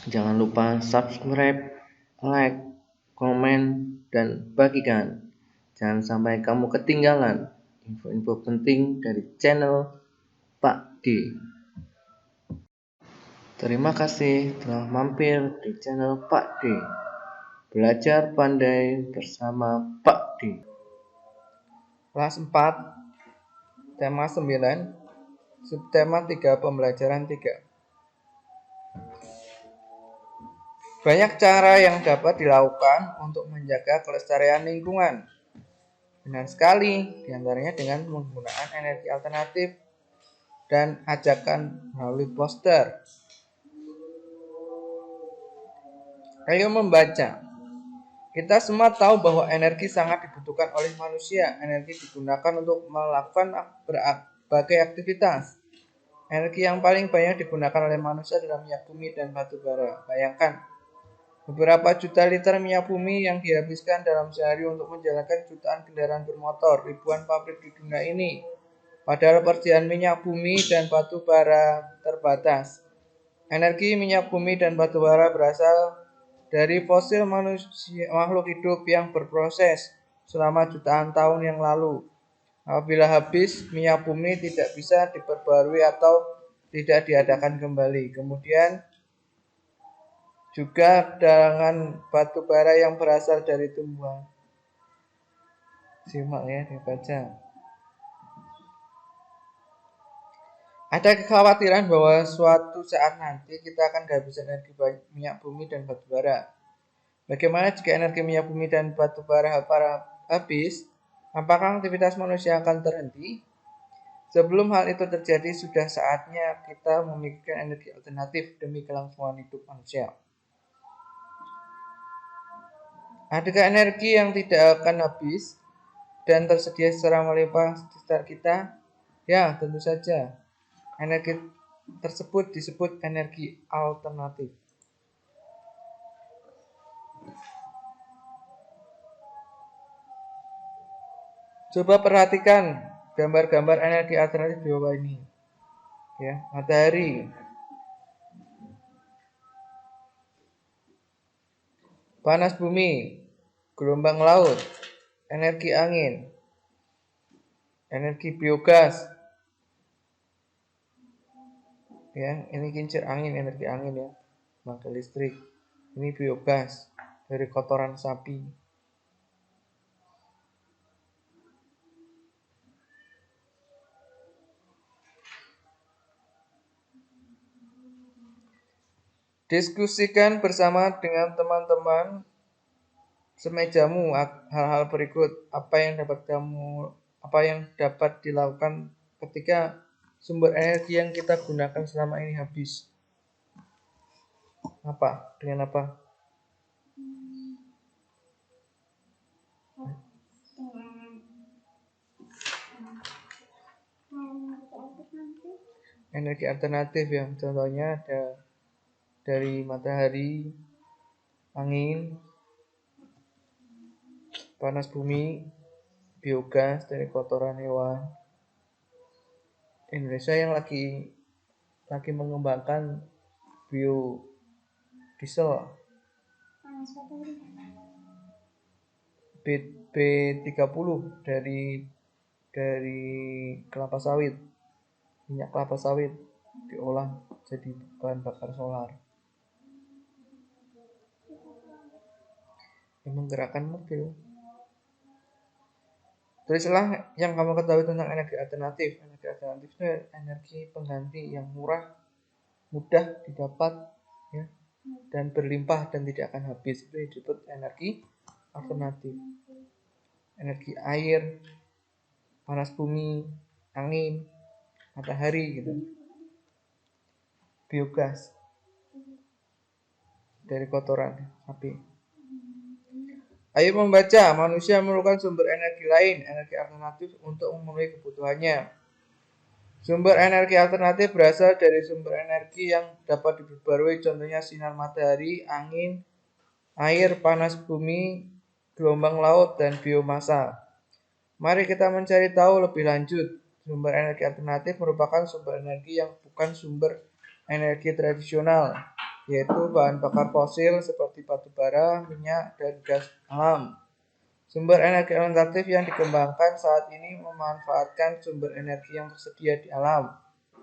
Jangan lupa subscribe, like, komen, dan bagikan. Jangan sampai kamu ketinggalan info-info penting dari channel Pak D. Terima kasih telah mampir di channel Pak D. Belajar pandai bersama Pak D. Kelas 4, tema 9, subtema 3, pembelajaran 3. Banyak cara yang dapat dilakukan untuk menjaga kelestarian lingkungan. Benar sekali, diantaranya dengan menggunakan energi alternatif dan ajakan melalui poster. Ayo membaca. Kita semua tahu bahwa energi sangat dibutuhkan oleh manusia. Energi digunakan untuk melakukan berbagai aktivitas. Energi yang paling banyak digunakan oleh manusia adalah minyak bumi dan batu bara. Bayangkan, beberapa juta liter minyak bumi yang dihabiskan dalam sehari untuk menjalankan jutaan kendaraan bermotor, ribuan pabrik di dunia ini. Padahal persediaan minyak bumi dan batu bara terbatas. Energi minyak bumi dan batu bara berasal dari fosil makhluk hidup yang berproses selama jutaan tahun yang lalu. Apabila habis, minyak bumi tidak bisa diperbarui atau tidak diadakan kembali. Kemudian juga dengan batu bara yang berasal dari tumbuhan. Simak ya, dibaca. Ada kekhawatiran bahwa suatu saat nanti kita akan kehabisan energi minyak bumi dan batu bara. Bagaimana jika energi minyak bumi dan batu bara habis? Apakah aktivitas manusia akan terhenti? Sebelum hal itu terjadi, sudah saatnya kita memikirkan energi alternatif demi kelangsungan hidup manusia. Adakah energi yang tidak akan habis dan tersedia secara melimpah di sekitar kita? Ya, tentu saja. Energi tersebut disebut energi alternatif. Coba perhatikan gambar-gambar energi alternatif di bawah ini. Ya, matahari, panas bumi, gelombang laut, energi angin, energi biogas. Ya, ini kincir angin, energi angin ya. Maka listrik. Ini biogas dari kotoran sapi. Diskusikan bersama dengan teman-teman semejamu hal-hal berikut. Apa yang dapat dilakukan ketika sumber energi yang kita gunakan selama ini habis? Apa? Dengan apa? Energi alternatif yang contohnya ada dari matahari, angin, panas bumi, biogas dari kotoran hewan. Indonesia yang lagi mengembangkan biodiesel B30 dari kelapa sawit, minyak kelapa sawit diolah jadi bahan bakar solar. Yang menggerakkan mobil. Tulislah yang kamu ketahui tentang energi alternatif. Energi alternatif itu energi pengganti yang murah, mudah didapat, ya, dan berlimpah dan tidak akan habis. Itu disebut energi alternatif. Energi air, panas bumi, angin, matahari gitu. Biogas dari kotoran sapi. Ayo membaca, manusia memerlukan sumber energi lain, energi alternatif untuk memenuhi kebutuhannya. Sumber energi alternatif berasal dari sumber energi yang dapat diperbarui, contohnya sinar matahari, angin, air, panas bumi, gelombang laut, dan biomasa. Mari kita mencari tahu lebih lanjut. Sumber energi alternatif merupakan sumber energi yang bukan sumber energi tradisional. yaitu bahan bakar fosil seperti batu bara, minyak, dan gas alam. Sumber energi alternatif yang dikembangkan saat ini memanfaatkan sumber energi yang tersedia di alam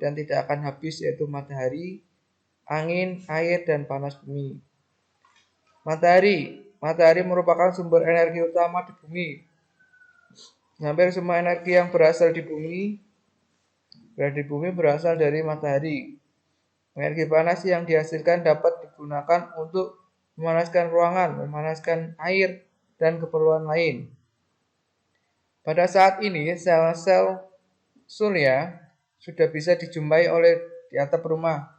dan tidak akan habis, yaitu matahari, angin, air, dan panas bumi. Matahari merupakan sumber energi utama di bumi. Hampir semua energi yang berasal di bumi berasal dari matahari. Energi panas yang dihasilkan dapat digunakan untuk memanaskan ruangan, memanaskan air, dan keperluan lain. Pada saat ini, sel-sel surya sudah bisa dijumpai di atap rumah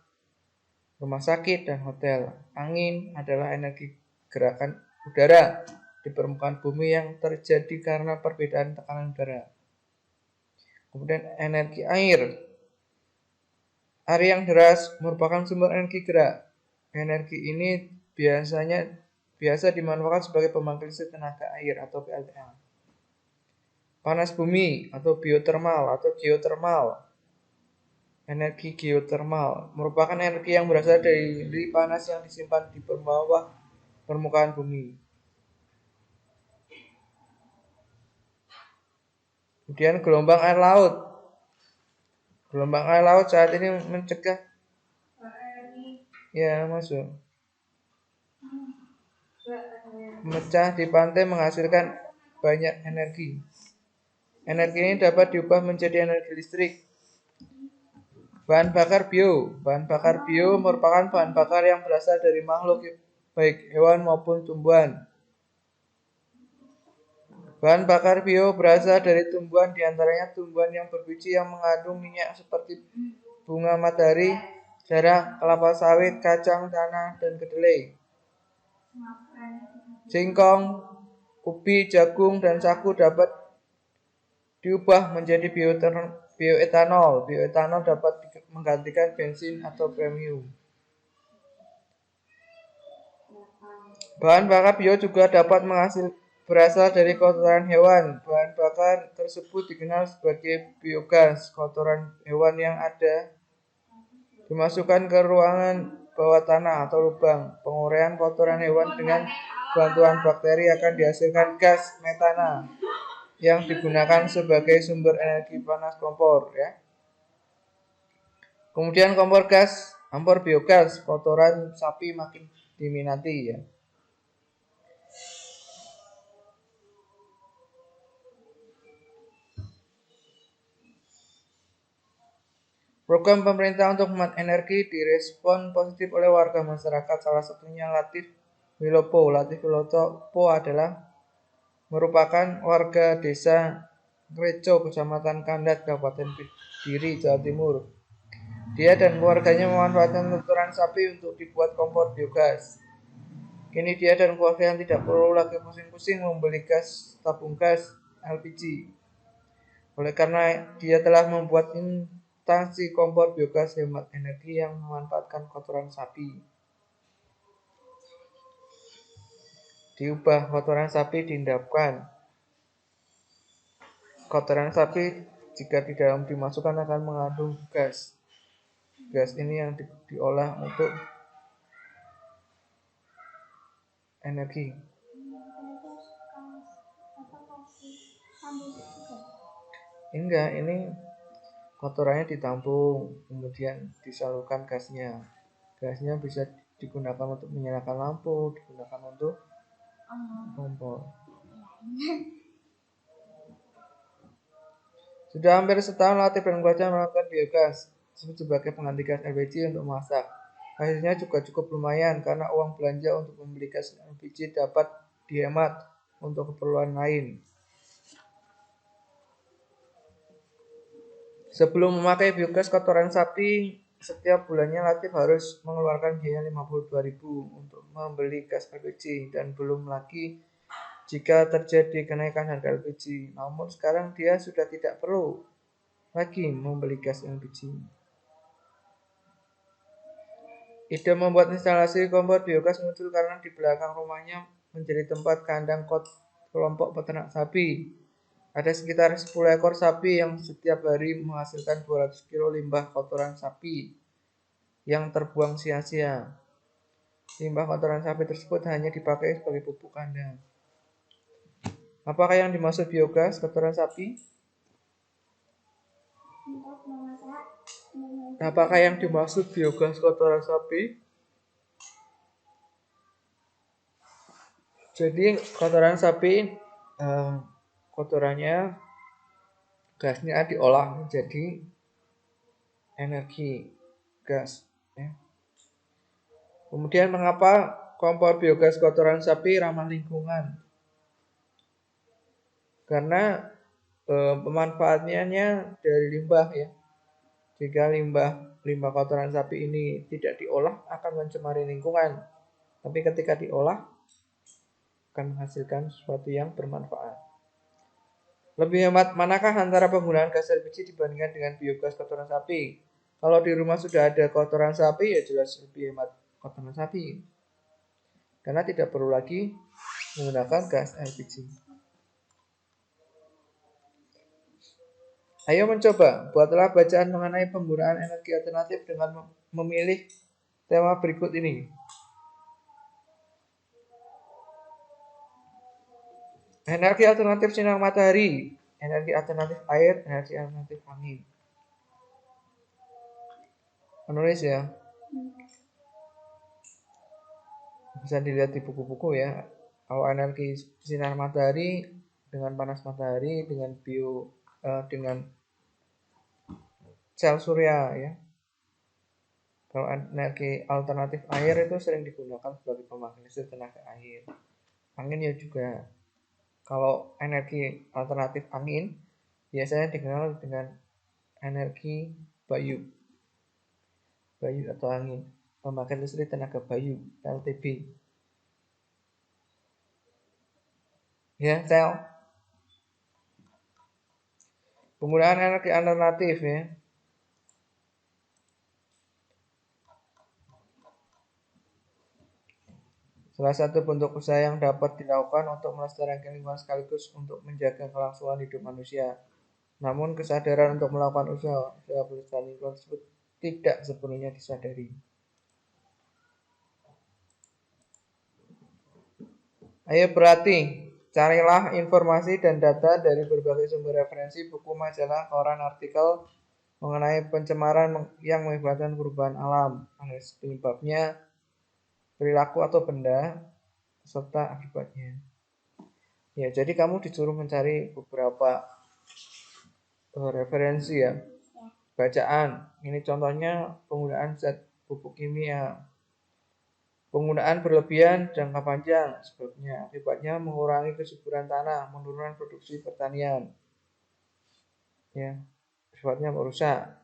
sakit, dan hotel. Angin adalah energi gerakan udara di permukaan bumi yang terjadi karena perbedaan tekanan udara. Kemudian energi air. Air yang deras merupakan sumber energi gerak. Energi ini biasa dimanfaatkan sebagai pembangkit listrik tenaga air atau PLTA. Panas bumi atau geotermal. Energi geotermal merupakan energi yang berasal dari panas yang disimpan di bawah permukaan bumi. Kemudian gelombang air laut. Gelombang air laut saat ini mencegah memecah di pantai menghasilkan banyak energi. Energi ini dapat diubah menjadi energi listrik. Bahan bakar bio. Bahan bakar bio merupakan bahan bakar yang berasal dari makhluk baik hewan maupun tumbuhan. Bahan bakar bio berasal dari tumbuhan, diantaranya tumbuhan yang berbiji yang mengandung minyak seperti bunga matahari, jarak, kelapa sawit, kacang tanah, dan kedelai. Singkong, ubi, jagung, dan sagu dapat diubah menjadi bioetanol. Bioetanol dapat menggantikan bensin atau premium. Bahan bakar bio juga dapat berasal dari kotoran hewan. Bahan bakar tersebut dikenal sebagai biogas. Kotoran hewan yang ada dimasukkan ke ruangan bawah tanah atau lubang. Penguraian kotoran hewan dengan bantuan bakteri akan dihasilkan gas metana yang digunakan sebagai sumber energi panas kompor. Kemudian kompor biogas, kotoran sapi makin diminati. Program pemerintah untuk hemat energi direspon positif oleh warga masyarakat, salah satunya Latif Wilopo. Latif Wilopo merupakan warga desa Ngrejo, Kecamatan Kandat, Kabupaten Kediri, Jawa Timur. Dia dan keluarganya memanfaatkan kotoran sapi untuk dibuat kompor biogas. Kini dia dan keluarga yang tidak perlu lagi pusing-pusing membeli tabung gas LPG. Oleh karena dia telah membuat instalasi kompor biogas hemat energi yang memanfaatkan kotoran sapi. Diubah, kotoran sapi diendapkan. Kotoran sapi jika di dalam dimasukkan akan mengandung gas. Gas ini yang diolah untuk energi. Enggak, ini kotorannya ditampung, kemudian disalurkan gasnya. Gasnya bisa digunakan untuk menyalakan lampu, digunakan untuk kompor. Sudah hampir setahun Latif dan keluarga melakukan biogas sebagai pengganti gas LPG untuk memasak. Hasilnya juga cukup lumayan karena uang belanja untuk membeli gas LPG dapat dihemat untuk keperluan lain. Sebelum memakai biogas kotoran sapi, setiap bulannya Latif harus mengeluarkan biaya 52.000 untuk membeli gas LPG dan belum lagi jika terjadi kenaikan harga LPG. Namun sekarang dia sudah tidak perlu lagi membeli gas LPG. Ide membuat instalasi kompor biogas muncul karena di belakang rumahnya menjadi tempat kandang kelompok peternak sapi. Ada sekitar 10 ekor sapi yang setiap hari menghasilkan 200 kilo limbah kotoran sapi yang terbuang sia-sia. Limbah kotoran sapi tersebut hanya dipakai sebagai pupuk kandang. Apakah yang dimaksud biogas kotoran sapi? Apakah yang dimaksud biogas kotoran sapi? Jadi kotoran sapi, kotorannya, gasnya diolah menjadi energi gas. Ya. Kemudian mengapa kompor biogas kotoran sapi ramah lingkungan? Karena pemanfaatannya dari limbah ya. Jika limbah kotoran sapi ini tidak diolah akan mencemari lingkungan. Tapi ketika diolah akan menghasilkan sesuatu yang bermanfaat. Lebih hemat manakah antara penggunaan gas LPG dibandingkan dengan biogas kotoran sapi? Kalau di rumah sudah ada kotoran sapi ya jelas lebih hemat kotoran sapi. Karena tidak perlu lagi menggunakan gas LPG. Ayo mencoba, buatlah bacaan mengenai penggunaan energi alternatif dengan memilih tema berikut ini. Energi alternatif sinar matahari, energi alternatif air, energi alternatif angin. Menulis ya. Bisa dilihat di buku-buku ya. Kalau energi sinar matahari dengan panas matahari, dengan sel surya ya. Kalau energi alternatif air itu sering digunakan sebagai pembangkit listrik tenaga air. Angin ya juga. Kalau energi alternatif angin biasanya dikenal dengan energi bayu. Bayu atau angin. Pembangkit listrik tenaga bayu, PLTB. Ya, sel. Penggunaan energi alternatif ya. Salah satu bentuk usaha yang dapat dilakukan untuk melestarikan lingkungan sekaligus untuk menjaga kelangsungan hidup manusia. Namun kesadaran untuk melakukan usaha pelestarian lingkungan tersebut tidak sepenuhnya disadari. Ayo berarti, carilah informasi dan data dari berbagai sumber referensi, buku, majalah, koran, artikel mengenai pencemaran yang mengakibatkan perubahan alam, analisis penyebabnya, perilaku atau benda, serta akibatnya. Ya, jadi kamu disuruh mencari beberapa referensi ya, bacaan. Ini contohnya penggunaan zat pupuk kimia. Penggunaan berlebihan jangka panjang sebabnya akibatnya mengurangi kesuburan tanah, menurunkan produksi pertanian. Ya, sifatnya merusak.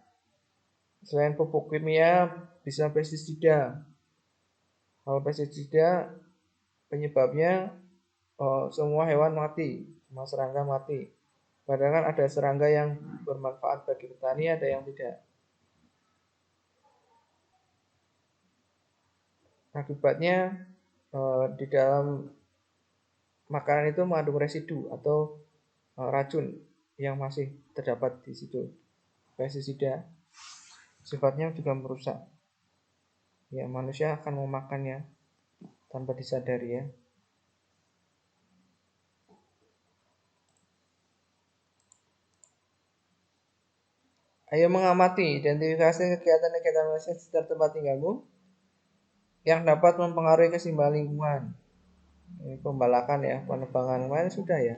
Selain pupuk kimia bisa pestisida. Kalau pestisida penyebabnya semua hewan mati, semua serangga mati. Padahal kan ada serangga yang bermanfaat bagi petani, ada yang tidak. Akibatnya di dalam makanan itu mengandung residu atau racun yang masih terdapat di situ. Pestisida sifatnya juga merusak. Ya, manusia akan memakannya tanpa disadari ya. Ayo mengamati, identifikasi kegiatan-kegiatan manusia di sekitar tempat tinggalmu yang dapat mempengaruhi keseimbangan lingkungan. Ini pembalakan ya, penebangan kemarin sudah ya.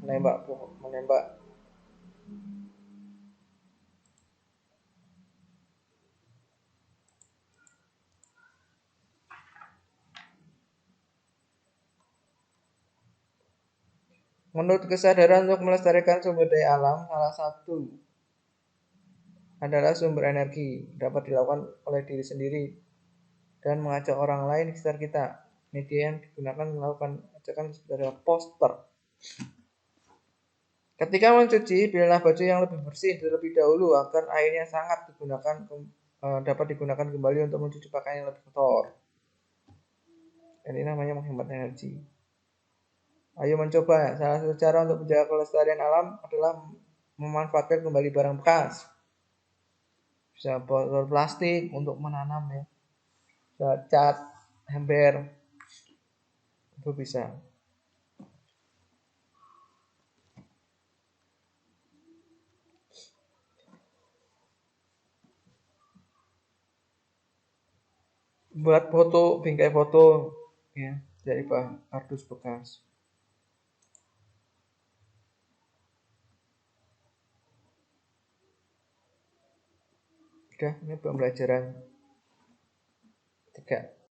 Menembak. Menurut kesadaran untuk melestarikan sumber daya alam, salah satu adalah sumber energi dapat dilakukan oleh diri sendiri dan mengajak orang lain di sekitar kita. Media yang digunakan melakukan ajakan sebagai poster. Ketika mencuci, pilihlah baju yang lebih bersih terlebih dahulu agar airnya dapat digunakan kembali untuk mencuci pakaian yang lebih kotor. Ini namanya menghemat energi. Ayo mencoba. Salah satu cara untuk menjaga kelestarian alam adalah memanfaatkan kembali barang bekas. bisa botol plastik untuk menanam ya, bisa cat, ember, itu bisa. Buat foto, bingkai foto ya, dari bahan kardus bekas. Udah, ini pembelajaran 3.